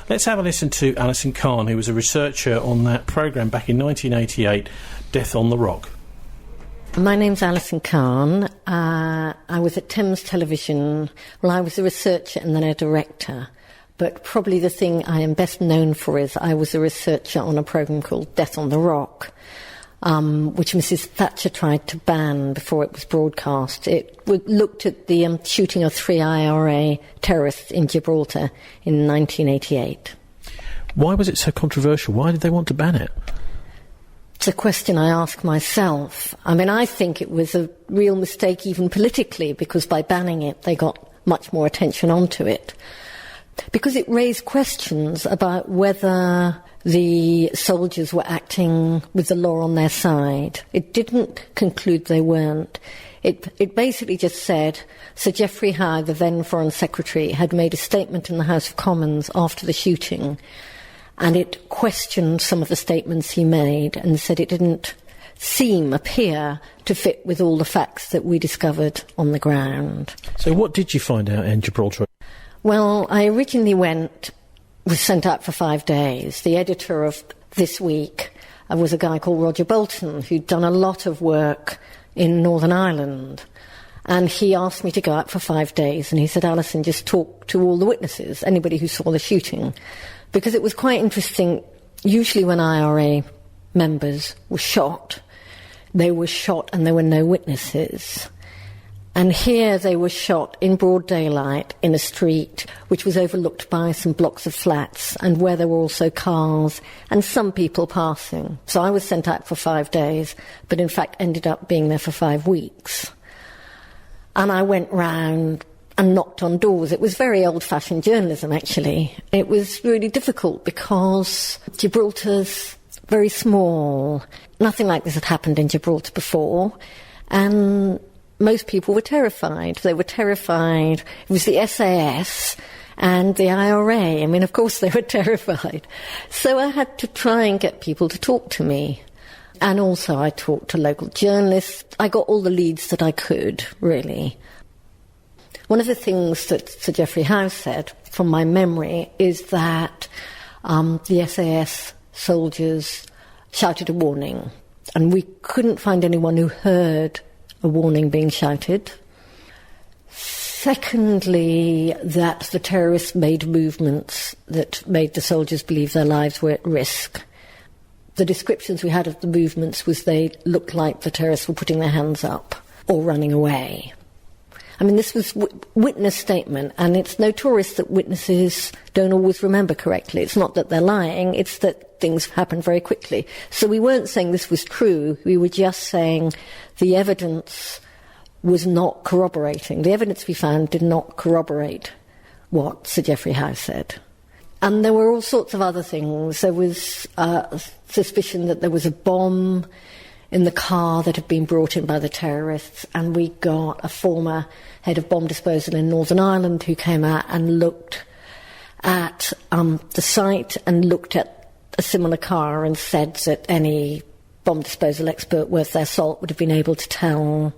Let's have a listen to Alison Cahn, who was a researcher on that programme back in 1988, Death on the Rock. My name's Alison Cahn. I was at Thames Television. Well, I was a researcher and then a director. But probably the thing I am best known for is I was a researcher on a programme called Death on the Rock, which Mrs. Thatcher tried to ban before it was broadcast. It looked at the shooting of 3 IRA terrorists in Gibraltar in 1988. Why was it so controversial? Why did they want to ban it? It's a question I ask myself. I mean, I think it was a real mistake even politically, because by banning it they got much more attention onto it. Because it raised questions about whether the soldiers were acting with the law on their side. It didn't conclude they weren't. It basically just said Sir Geoffrey Howe, the then Foreign Secretary, had made a statement in the House of Commons after the shooting, and it questioned some of the statements he made and said it didn't appear to fit with all the facts that we discovered on the ground. So what did you find out in Gibraltar? Well, I originally was sent out for 5 days. The editor of This Week was a guy called Roger Bolton, who'd done a lot of work in Northern Ireland. And he asked me to go out for 5 days, and he said, Alison, just talk to all the witnesses, anybody who saw the shooting. Because it was quite interesting. Usually when IRA members were shot, they were shot and there were no witnesses. And here they were shot in broad daylight in a street which was overlooked by some blocks of flats, and where there were also cars and some people passing. So I was sent out for 5 days, but in fact ended up being there for 5 weeks. And I went round and knocked on doors. It was very old-fashioned journalism, actually. It was really difficult because Gibraltar's very small. Nothing like this had happened in Gibraltar before. And most people were terrified. They were terrified. It was the SAS and the IRA. I mean, of course they were terrified. So I had to try and get people to talk to me. And also I talked to local journalists. I got all the leads that I could, really. One of the things that Sir Geoffrey Howe said, from my memory, is that the SAS soldiers shouted a warning, and we couldn't find anyone who heard a warning being shouted. Secondly, that the terrorists made movements that made the soldiers believe their lives were at risk. The descriptions we had of the movements was they looked like the terrorists were putting their hands up or running away. I mean, this was witness statement, and it's notorious that witnesses don't always remember correctly. It's not that they're lying, it's that things happen very quickly. So we weren't saying this was true, we were just saying the evidence was not corroborating. The evidence we found did not corroborate what Sir Geoffrey Howe said. And there were all sorts of other things. There was suspicion that there was a bomb in the car that had been brought in by the terrorists, and we got a former head of bomb disposal in Northern Ireland who came out and looked at the site and looked at a similar car and said that any bomb disposal expert worth their salt would have been able to tell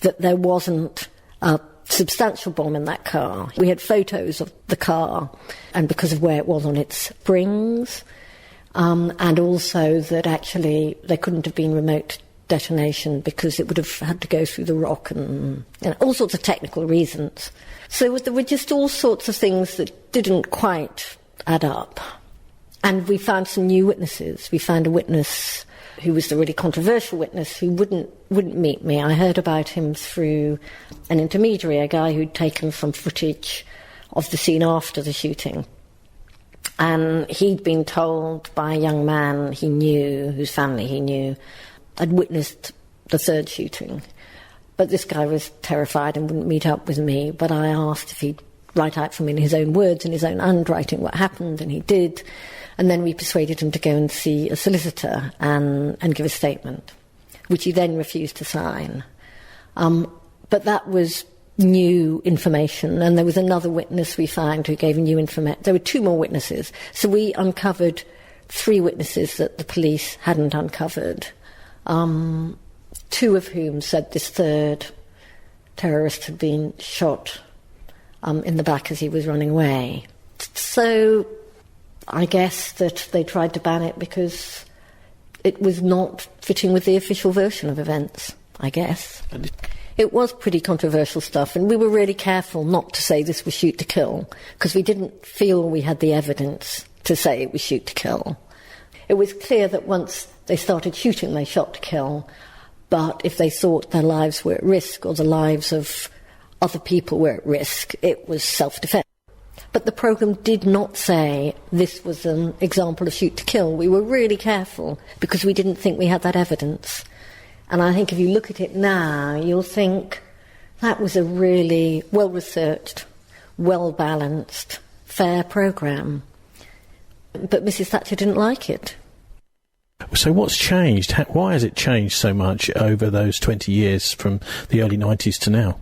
that there wasn't a substantial bomb in that car. We had photos of the car, and because of where it was on its springs, and also that actually there couldn't have been remote detonation because it would have had to go through the rock, and all sorts of technical reasons. So there were just all sorts of things that didn't quite add up. And we found some new witnesses. We found a witness who was the really controversial witness who wouldn't meet me. I heard about him through an intermediary, a guy who'd taken some footage of the scene after the shooting. And he'd been told by a young man he knew, whose family he knew, had witnessed the third shooting. But this guy was terrified and wouldn't meet up with me, but I asked if he'd write out for me in his own words, in his own handwriting, what happened, and he did. And then we persuaded him to go and see a solicitor and give a statement, which he then refused to sign. But that was new information, and there was another witness we found who gave new information. There were 2 more witnesses. So we uncovered 3 witnesses that the police hadn't uncovered, 2 of whom said this third terrorist had been shot in the back as he was running away. So I guess that they tried to ban it because it was not fitting with the official version of events, I guess. It was pretty controversial stuff, and we were really careful not to say this was shoot to kill, because we didn't feel we had the evidence to say it was shoot to kill. It was clear that once they started shooting, they shot to kill, but if they thought their lives were at risk or the lives of other people were at risk, it was self-defense. But the programme did not say this was an example of shoot to kill. We were really careful because we didn't think we had that evidence. And I think if you look at it now, you'll think that was a really well-researched, well-balanced, fair programme. But Mrs. Thatcher didn't like it. So what's changed? Why has it changed so much over those 20 years from the early 90s to now?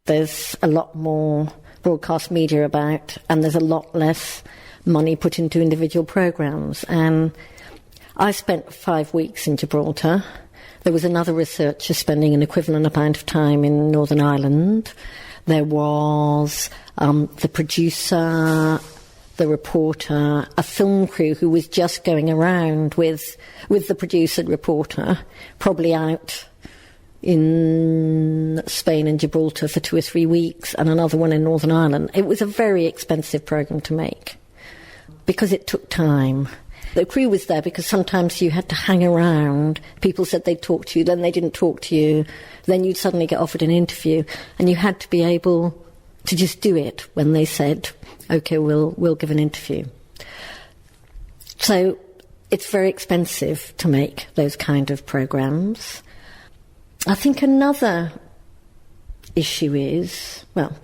There's a lot more broadcast media about, and there's a lot less money put into individual programmes. And I spent 5 weeks in Gibraltar. There was another researcher spending an equivalent amount of time in Northern Ireland. There was the producer, the reporter, a film crew who was just going around with the producer and reporter, probably out in Spain and Gibraltar for 2 or 3 weeks, and another one in Northern Ireland. It was a very expensive programme to make because it took time. The crew was there because sometimes you had to hang around. People said they'd talk to you, then they didn't talk to you, then you'd suddenly get offered an interview, and you had to be able to just do it when they said, OK, we'll give an interview. So it's very expensive to make those kind of programmes. I think another issue is, well,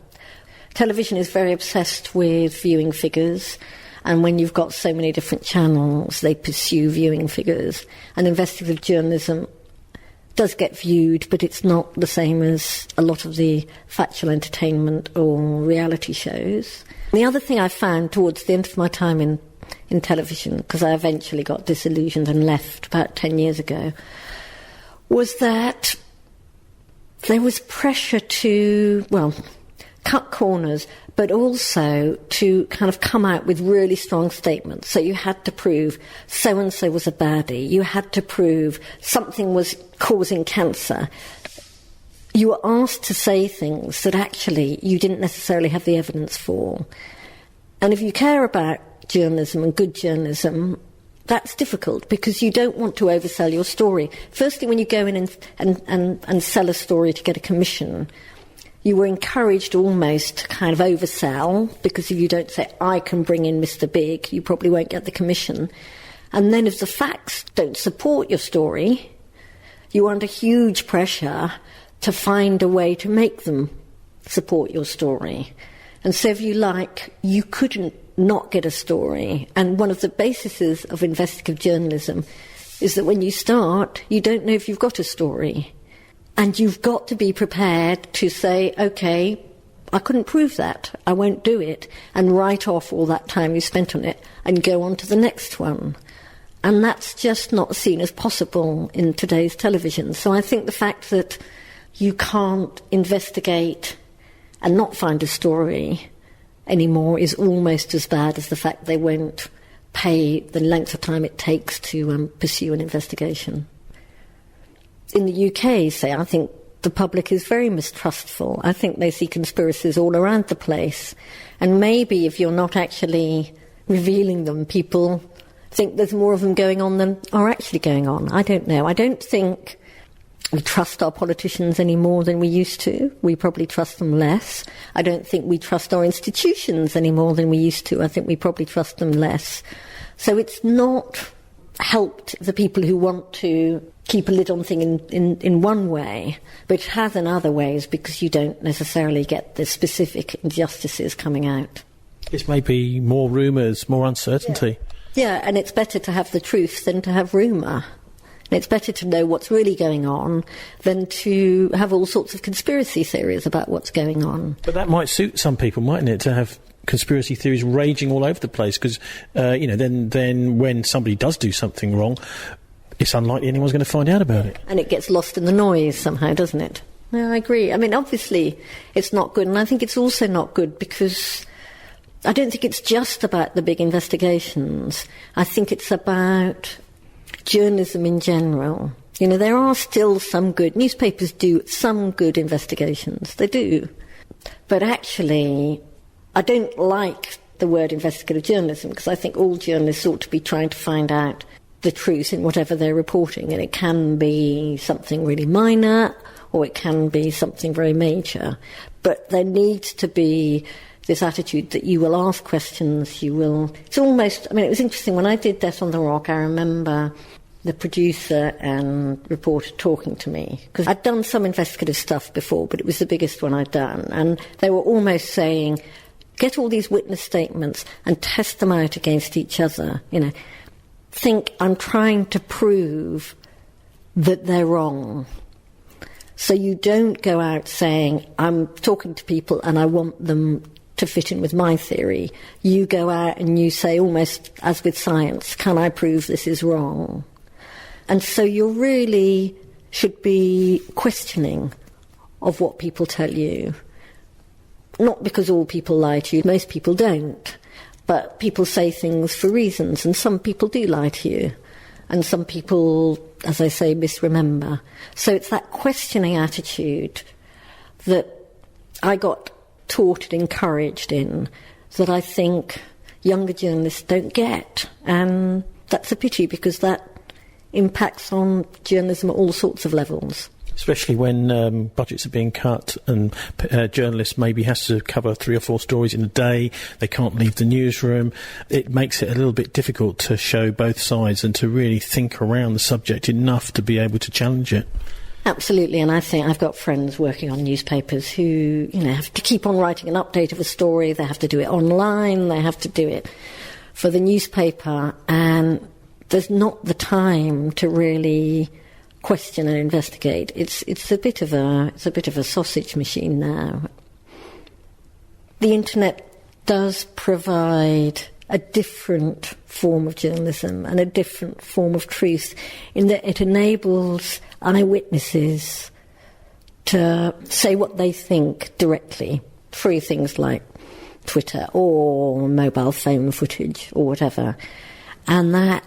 television is very obsessed with viewing figures, and when you've got so many different channels, they pursue viewing figures. And investigative journalism does get viewed, but it's not the same as a lot of the factual entertainment or reality shows. The other thing I found towards the end of my time in television, because I eventually got disillusioned and left about 10 years ago, was that there was pressure to, well, cut corners, but also to kind of come out with really strong statements. So you had to prove so-and-so was a baddie. You had to prove something was causing cancer. You were asked to say things that actually you didn't necessarily have the evidence for. And if you care about journalism and good journalism, that's difficult because you don't want to oversell your story. Firstly, when you go in and sell a story to get a commission, you were encouraged almost to kind of oversell, because if you don't say, I can bring in Mr. Big, you probably won't get the commission. And then if the facts don't support your story, you're under huge pressure to find a way to make them support your story. And so if you like, you couldn't not get a story. And one of the bases of investigative journalism is that when you start, you don't know if you've got a story. And you've got to be prepared to say, OK, I couldn't prove that, I won't do it, and write off all that time you spent on it and go on to the next one. And that's just not seen as possible in today's television. So I think the fact that you can't investigate and not find a story anymore is almost as bad as the fact they won't pay the length of time it takes to pursue an investigation. In the UK, say, I think the public is very mistrustful. I think they see conspiracies all around the place. And maybe if you're not actually revealing them, people think there's more of them going on than are actually going on. I don't know. I don't think we trust our politicians any more than we used to. We probably trust them less. I don't think we trust our institutions any more than we used to. I think we probably trust them less. So it's not helped the people who want to keep a lid on things in one way, but it has in other ways because you don't necessarily get the specific injustices coming out. This may be more rumours, more uncertainty. Yeah, and it's better to have the truth than to have rumour. And it's better to know what's really going on than to have all sorts of conspiracy theories about what's going on. But that might suit some people, mightn't it, to have conspiracy theories raging all over the place, because, then when somebody does do something wrong, it's unlikely anyone's going to find out about it. And it gets lost in the noise somehow, doesn't it? No, I agree. I mean, obviously, it's not good, and I think it's also not good because I don't think it's just about the big investigations. I think it's about journalism in general. You know, there are still some good... Newspapers do some good investigations. They do. But actually, I don't like the word investigative journalism, because I think all journalists ought to be trying to find out the truth in whatever they're reporting. And it can be something really minor, or it can be something very major. But there needs to be this attitude that you will ask questions, you will... It's almost... I mean, it was interesting, when I did Death on the Rock, I remember the producer and reporter talking to me, because I'd done some investigative stuff before, but it was the biggest one I'd done, and they were almost saying, get all these witness statements and test them out against each other, you know. Think, I'm trying to prove that they're wrong. So you don't go out saying, I'm talking to people and I want them to fit in with my theory. You go out and you say, almost as with science, can I prove this is wrong? And so you really should be questioning of what people tell you. Not because all people lie to you, most people don't, but people say things for reasons, and some people do lie to you, and some people, as I say, misremember. So it's that questioning attitude that I got taught and encouraged in, that I think younger journalists don't get, and that's a pity, because that impacts on journalism at all sorts of levels. Especially when budgets are being cut and journalists maybe has to cover 3 or 4 stories in a day, they can't leave the newsroom. It makes it a little bit difficult to show both sides and to really think around the subject enough to be able to challenge it. Absolutely, and I think I've got friends working on newspapers who, you know, have to keep on writing an update of a story, they have to do it online, they have to do it for the newspaper, and there's not the time to really question and investigate. It's a bit of a sausage machine now. The internet does provide a different form of journalism and a different form of truth, in that it enables eyewitnesses to say what they think directly through things like Twitter or mobile phone footage or whatever. And that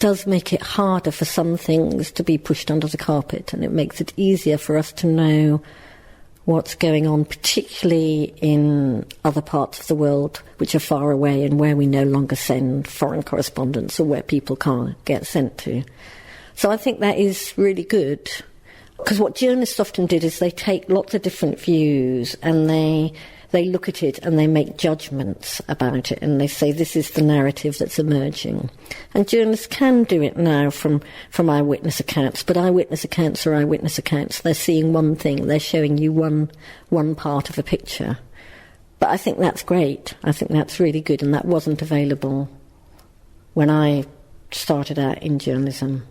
does make it harder for some things to be pushed under the carpet, and it makes it easier for us to know what's going on, particularly in other parts of the world which are far away and where we no longer send foreign correspondents, or where people can't get sent to. So I think that is really good, because what journalists often did is they take lots of different views and they look at it and they make judgments about it, and they say this is the narrative that's emerging. And journalists can do it now from eyewitness accounts, but eyewitness accounts are eyewitness accounts. They're seeing one thing, they're showing you one part of a picture. But I think that's great. I think that's really good, and that wasn't available when I started out in journalism.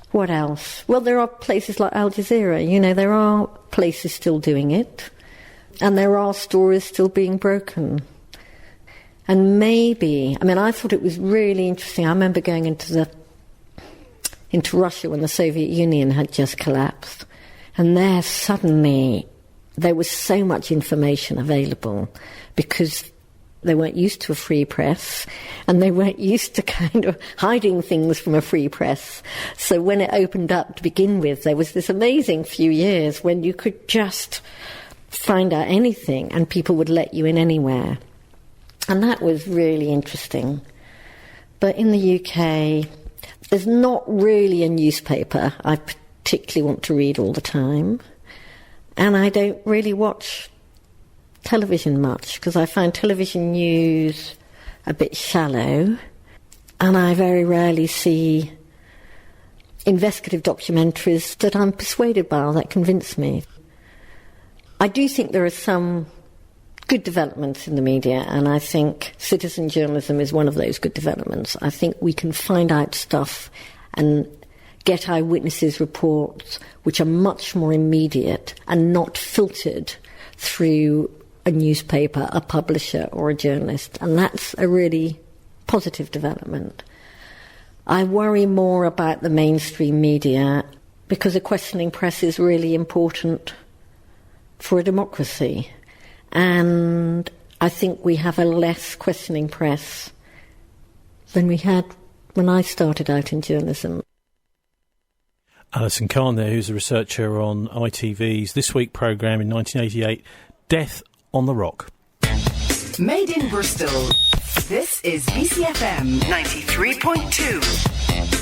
What else? Well, there are places like Al Jazeera, you know, there are places still doing it. And there are stories still being broken. And maybe, I mean, I thought it was really interesting. I remember going into Russia when the Soviet Union had just collapsed. And there suddenly, there was so much information available, because they weren't used to a free press, and they weren't used to kind of hiding things from a free press. So when it opened up to begin with, there was this amazing few years when you could just find out anything and people would let you in anywhere. And that was really interesting. But in the UK, there's not really a newspaper I particularly want to read all the time. And I don't really watch television much, because I find television news a bit shallow, and I very rarely see investigative documentaries that I'm persuaded by or that convince me. I do think there are some good developments in the media, and I think citizen journalism is one of those good developments. I think we can find out stuff and get eyewitnesses' reports which are much more immediate and not filtered through a newspaper, a publisher or a journalist, and that's a really positive development. I worry more about the mainstream media, because a questioning press is really important for a democracy, and I think we have a less questioning press than we had when I started out in journalism. Alison Cahn there, who's a researcher on ITV's This Week programme in 1988, Death on the Rock. Made in Bristol. This is BCFM 93.2.